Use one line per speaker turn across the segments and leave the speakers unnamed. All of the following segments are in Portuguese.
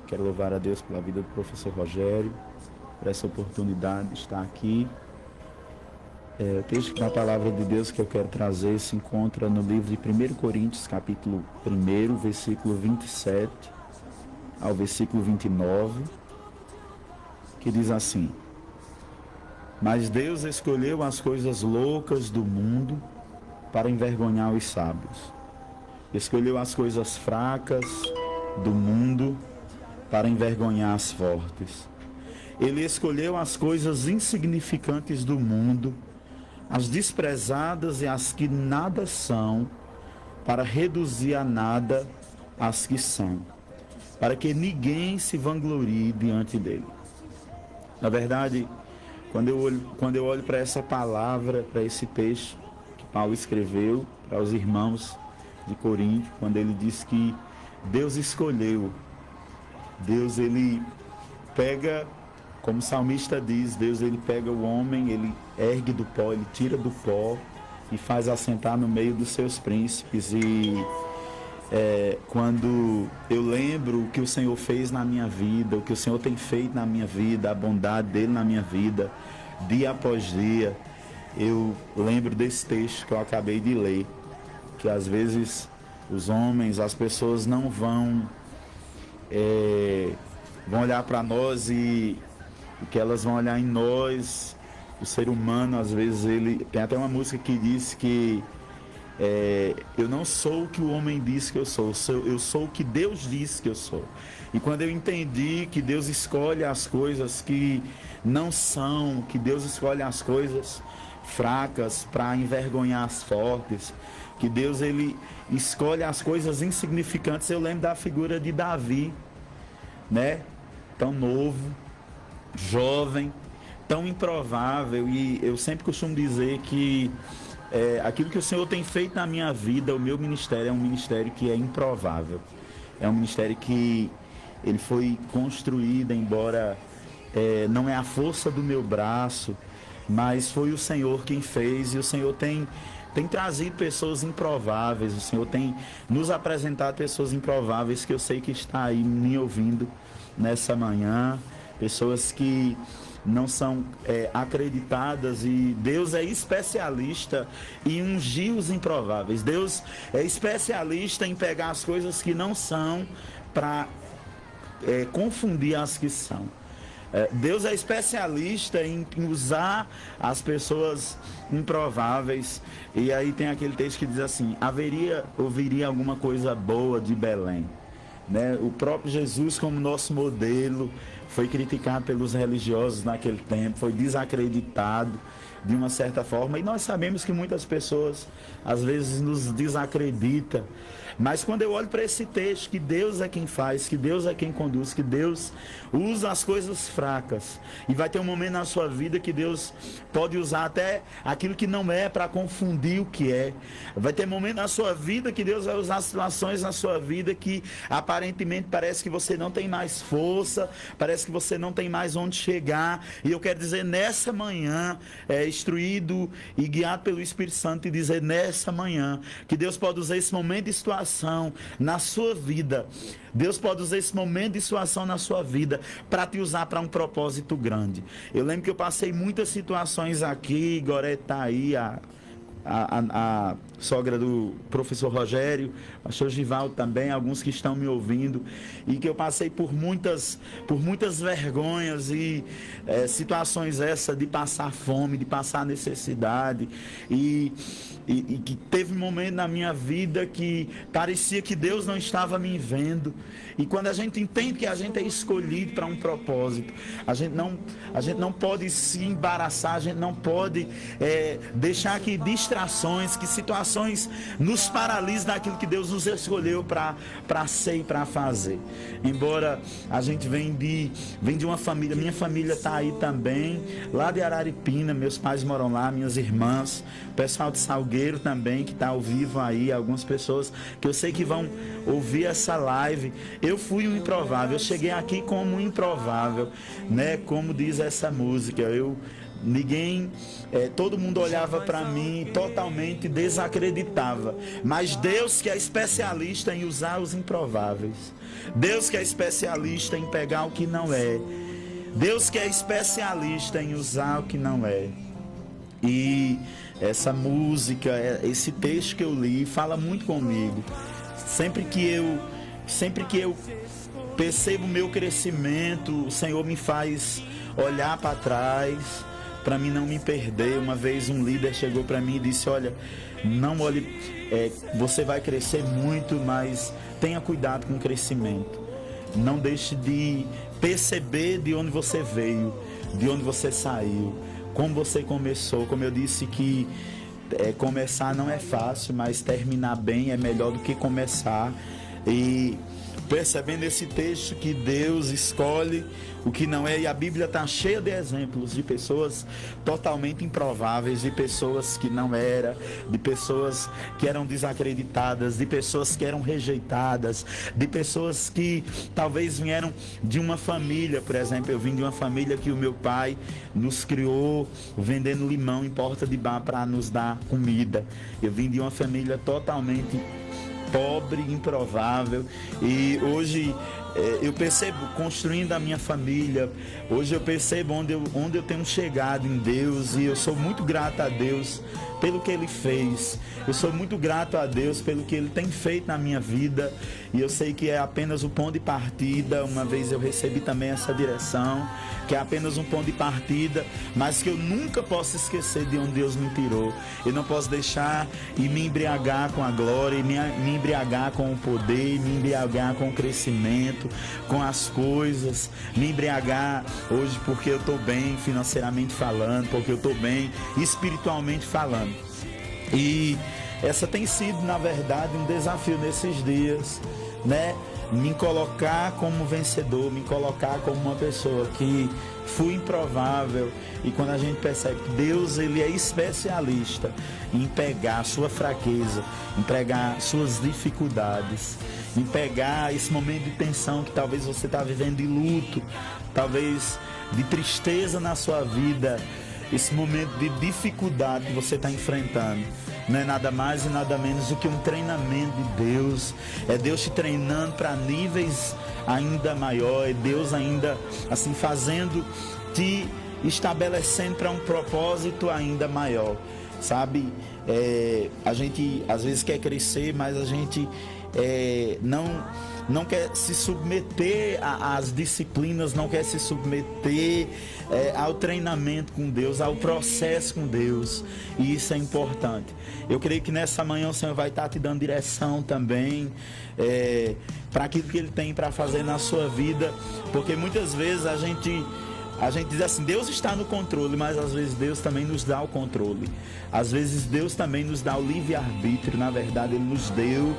Quero louvar a Deus pela vida do professor Rogério, por essa oportunidade de estar aqui. O texto da palavra de Deus que eu quero trazer se encontra no livro de 1 Coríntios, capítulo 1, versículo 27 ao versículo 29, que diz assim: Mas Deus escolheu as coisas loucas do mundo para envergonhar os sábios. Escolheu as coisas fracas do mundo para envergonhar as fortes. Ele escolheu as coisas insignificantes do mundo, as desprezadas e as que nada são, para reduzir a nada as que são, para que ninguém se vanglorie diante dele. Na verdade, quando eu olho para essa palavra, para esse texto que Paulo escreveu para os irmãos de Corinto, quando ele diz que Deus escolheu, Deus ele pega, como o salmista diz, Deus ele pega o homem, ele ergue do pó, ele tira do pó e faz assentar no meio dos seus príncipes. E quando eu lembro o que o Senhor fez na minha vida, o que o Senhor tem feito na minha vida, a bondade dele na minha vida, dia após dia, eu lembro desse texto que eu acabei de ler, que às vezes os homens, as pessoas não vão olhar para nós e o que elas vão olhar em nós, o ser humano, às vezes ele... Tem até uma música que diz que eu não sou o que o homem diz que eu sou, eu sou o que Deus diz que eu sou. E quando eu entendi que Deus escolhe as coisas que não são, que Deus escolhe as coisas fracas para envergonhar as fortes, que Deus ele escolhe as coisas insignificantes, eu lembro da figura de Davi, né? Tão novo, jovem, tão improvável. E eu sempre costumo dizer que aquilo que o Senhor tem feito na minha vida, o meu ministério é um ministério que é improvável. É um ministério que ele foi construído, embora não é a força do meu braço, mas foi o Senhor quem fez. E o Senhor tem trazido pessoas improváveis, o Senhor tem nos apresentado pessoas improváveis, que eu sei que está aí me ouvindo nessa manhã, pessoas que não são acreditadas, e Deus é especialista em ungir os improváveis. Deus é especialista em pegar as coisas que não são para confundir as que são. Deus é especialista em usar as pessoas improváveis. E aí tem aquele texto que diz assim: ouviria alguma coisa boa de Belém, né? O próprio Jesus, como nosso modelo, foi criticado pelos religiosos naquele tempo, foi desacreditado de uma certa forma, e nós sabemos que muitas pessoas às vezes nos desacreditam. Mas quando eu olho para esse texto, que Deus é quem faz, que Deus é quem conduz, que Deus usa as coisas fracas, e vai ter um momento na sua vida que Deus pode usar até aquilo que não é para confundir o que é. Vai ter um momento na sua vida que Deus vai usar situações na sua vida que aparentemente parece que você não tem mais força, parece que você não tem mais onde chegar. E eu quero dizer nessa manhã, instruído e guiado pelo Espírito Santo, e dizer nessa manhã que Deus pode usar esse momento de situação na sua vida. Deus pode usar esse momento de situação na sua vida para te usar para um propósito grande. Eu lembro que eu passei muitas situações aqui. Gorete está aí, a sogra do professor Rogério, o pastor Givaldo também, alguns que estão me ouvindo, e que eu passei por muitas vergonhas e situações essas de passar fome, de passar necessidade, e que teve um momento na minha vida que parecia que Deus não estava me vendo. E quando a gente entende que a gente é escolhido para um propósito, a gente não pode se embaraçar, a gente não pode deixar que distrações, que situações nos paralisem daquilo que Deus nos escolheu para ser e para fazer. Embora a gente vem de uma família, minha família está aí também, lá de Araripina, meus pais moram lá, minhas irmãs, o pessoal de Salgueiro também, que está ao vivo aí, algumas pessoas que eu sei que vão ouvir essa live. Eu fui um improvável, eu cheguei aqui como um improvável, né? Como diz essa música, eu todo mundo olhava para mim e totalmente desacreditava. Mas Deus, que é especialista em usar os improváveis, Deus que é especialista em pegar o que não é, Deus que é especialista em usar o que não é. E essa música, esse texto que eu li fala muito comigo. Sempre que eu percebo o meu crescimento, o Senhor me faz olhar para trás, para mim não me perder. Uma vez um líder chegou para mim e disse: olha, não olhe, você vai crescer muito, mas tenha cuidado com o crescimento. Não deixe de perceber de onde você veio, de onde você saiu, como você começou. Como eu disse que começar não é fácil, mas terminar bem é melhor do que começar. E percebendo esse texto que Deus escolhe o que não é, e a Bíblia está cheia de exemplos de pessoas totalmente improváveis, de pessoas que não eram, de pessoas que eram desacreditadas, de pessoas que eram rejeitadas, de pessoas que talvez vieram de uma família. Por exemplo, eu vim de uma família que o meu pai nos criou vendendo limão em porta de bar para nos dar comida. Eu vim de uma família totalmente pobre, improvável, e hoje eu percebo construindo a minha família. Hoje eu percebo onde eu tenho chegado em Deus, e eu sou muito grato a Deus pelo que Ele fez. Eu sou muito grato a Deus pelo que Ele tem feito na minha vida, e eu sei que é apenas o ponto de partida. Uma vez eu recebi também essa direção, que é apenas um ponto de partida, mas que eu nunca posso esquecer de onde Deus me tirou. Eu não posso deixar e me embriagar com a glória, e me embriagar com o poder, me embriagar com o crescimento, com as coisas, me embriagar hoje porque eu estou bem financeiramente falando, porque eu estou bem espiritualmente falando. E essa tem sido, na verdade, um desafio nesses dias, né? Me colocar como vencedor, me colocar como uma pessoa que fui improvável. E quando a gente percebe que Deus, Ele é especialista em pegar a sua fraqueza, em pegar suas dificuldades, em pegar esse momento de tensão que talvez você está vivendo, de luto, talvez de tristeza na sua vida, esse momento de dificuldade que você está enfrentando, não é nada mais e nada menos do que um treinamento de Deus. É Deus te treinando para níveis ainda maior, é Deus ainda assim fazendo, te estabelecendo para um propósito ainda maior, sabe? A gente às vezes quer crescer, mas a gente não quer se submeter às disciplinas, não quer se submeter ao treinamento com Deus, ao processo com Deus, e isso é importante. Eu creio que nessa manhã o Senhor vai estar te dando direção também para aquilo que Ele tem para fazer na sua vida, porque muitas vezes a gente diz assim: Deus está no controle, mas às vezes Deus também nos dá o controle, às vezes Deus também nos dá o livre-arbítrio. Na verdade Ele nos deu,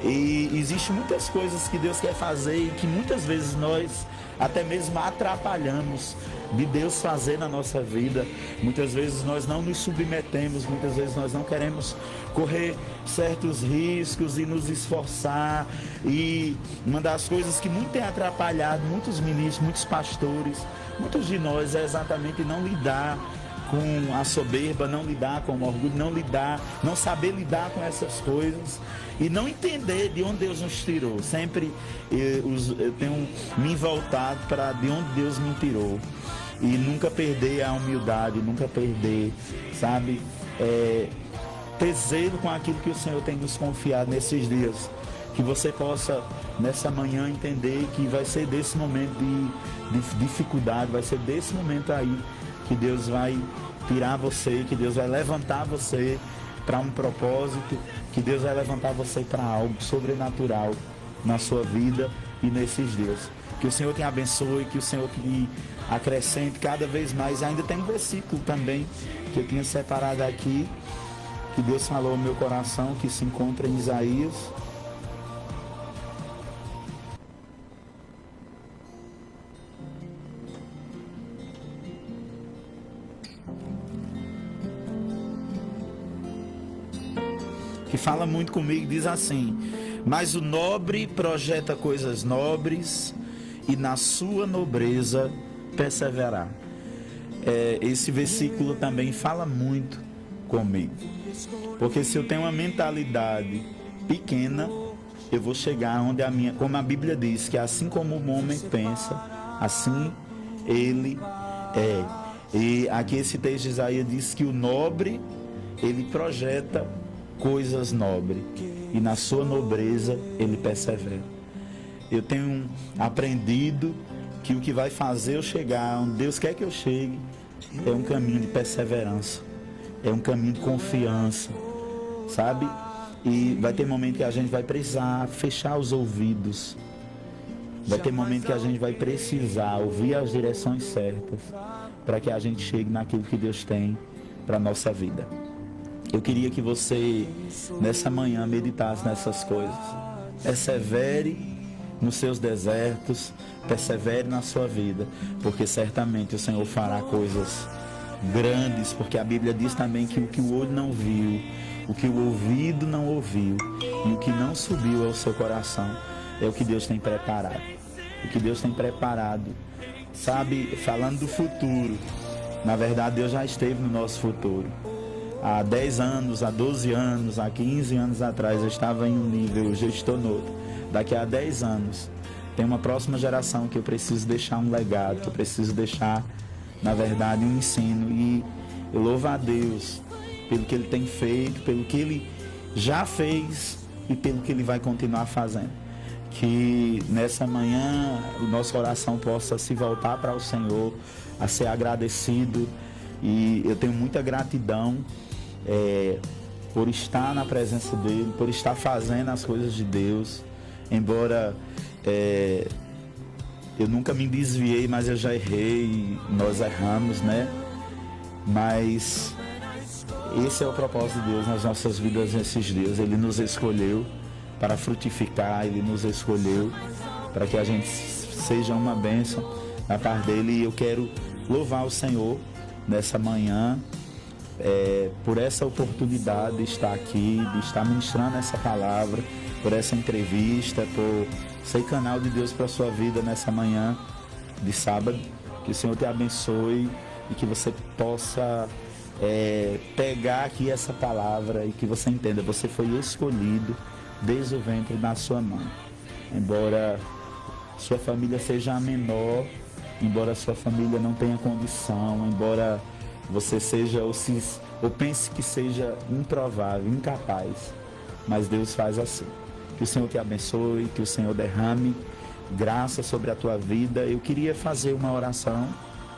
e existem muitas coisas que Deus quer fazer e que muitas vezes nós até mesmo atrapalhamos de Deus fazer na nossa vida. Muitas vezes nós não nos submetemos, muitas vezes nós não queremos correr certos riscos e nos esforçar. E uma das coisas que muito tem atrapalhado muitos ministros, muitos pastores, muitos de nós, é exatamente não lidar com a soberba, não lidar com o orgulho, não saber lidar com essas coisas e não entender de onde Deus nos tirou. Sempre eu tenho me voltado para de onde Deus me tirou, e nunca perder a humildade, nunca perder, sabe, ter zelo com aquilo que o Senhor tem nos confiado nesses dias. Que você possa nessa manhã entender que vai ser desse momento de dificuldade, vai ser desse momento aí que Deus vai tirar você, que Deus vai levantar você para um propósito, que Deus vai levantar você para algo sobrenatural na sua vida e nesses dias. Que o Senhor te abençoe, que o Senhor te acrescente cada vez mais. Ainda tem um versículo também que eu tinha separado aqui, que Deus falou ao meu coração, que se encontra em Isaías. Que fala muito comigo, diz assim: mas o nobre projeta coisas nobres, e na sua nobreza perseverar. esse versículo também fala muito comigo. Porque se eu tenho uma mentalidade pequena, eu vou chegar onde como a Bíblia diz, que assim como o homem pensa, assim ele é. E aqui esse texto de Isaías diz que o nobre, ele projeta coisas nobres, e na sua nobreza ele persevera. Eu tenho aprendido que o que vai fazer eu chegar onde Deus quer que eu chegue é um caminho de perseverança, é um caminho de confiança, sabe? E vai ter momento que a gente vai precisar fechar os ouvidos, vai ter momento que a gente vai precisar ouvir as direções certas para que a gente chegue naquilo que Deus tem para a nossa vida. Eu queria que você nessa manhã meditasse nessas coisas. Persevere nos seus desertos, persevere na sua vida, porque certamente o Senhor fará coisas grandes, porque a Bíblia diz também que o que o olho não viu, o que o ouvido não ouviu e o que não subiu ao seu coração é o que Deus tem preparado. O que Deus tem preparado, sabe, falando do futuro, na verdade Deus já esteve no nosso futuro. Há 10 anos, há 12 anos, há 15 anos atrás eu estava em um nível, hoje eu estou no outro. Daqui a 10 anos tem uma próxima geração que eu preciso deixar um legado, que eu preciso deixar, na verdade, um ensino. E eu louvo a Deus pelo que Ele tem feito, pelo que Ele já fez e pelo que Ele vai continuar fazendo. Que nessa manhã o nosso coração possa se voltar para o Senhor, a ser agradecido. E eu tenho muita gratidão por estar na presença dEle, por estar fazendo as coisas de Deus. Embora eu nunca me desviei, mas eu já errei, nós erramos, né? Mas esse é o propósito de Deus nas nossas vidas nesses dias. Ele nos escolheu para frutificar, Ele nos escolheu para que a gente seja uma bênção na parte dEle. E eu quero louvar o Senhor nessa manhã por essa oportunidade de estar aqui, de estar ministrando essa palavra, por essa entrevista, por ser canal de Deus para a sua vida nessa manhã de sábado. Que o Senhor te abençoe e que você possa pegar aqui essa palavra e que você entenda, você foi escolhido desde o ventre da sua mãe. Embora sua família seja a menor, embora sua família não tenha condição, embora você seja ou pense que seja improvável, incapaz, mas Deus faz assim. Que o Senhor te abençoe, que o Senhor derrame graça sobre a tua vida. Eu queria fazer uma oração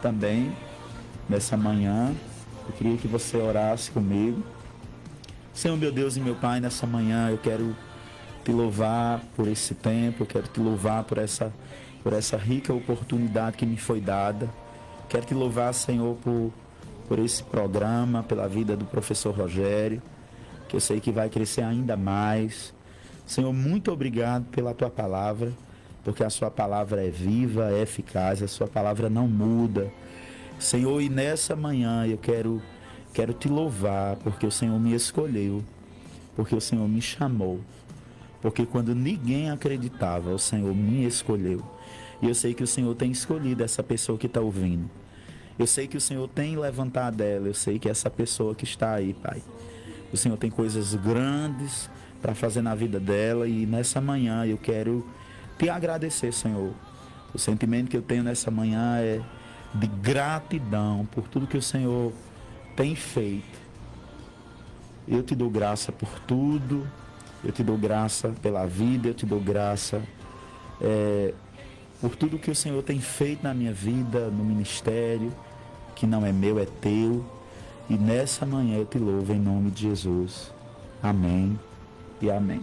também nessa manhã. Eu queria que você orasse comigo. Senhor, meu Deus e meu Pai, nessa manhã eu quero te louvar por esse tempo, eu quero te louvar por essa rica oportunidade que me foi dada. Quero te louvar, Senhor, por esse programa, pela vida do professor Rogério, que eu sei que vai crescer ainda mais. Senhor, muito obrigado pela tua palavra, porque a sua palavra é viva, é eficaz, a sua palavra não muda. Senhor, e nessa manhã eu quero te louvar, porque o Senhor me escolheu, porque o Senhor me chamou, porque quando ninguém acreditava, o Senhor me escolheu. E eu sei que o Senhor tem escolhido essa pessoa que está ouvindo. Eu sei que o Senhor tem levantado ela, eu sei que essa pessoa que está aí, Pai, o Senhor tem coisas grandes para fazer na vida dela, e nessa manhã eu quero te agradecer, Senhor. O sentimento que eu tenho nessa manhã é de gratidão por tudo que o Senhor tem feito. Eu te dou graça por tudo, eu te dou graça pela vida, eu te dou graça por tudo que o Senhor tem feito na minha vida, no ministério, que não é meu, é teu. E nessa manhã eu te louvo em nome de Jesus. Amém e amém.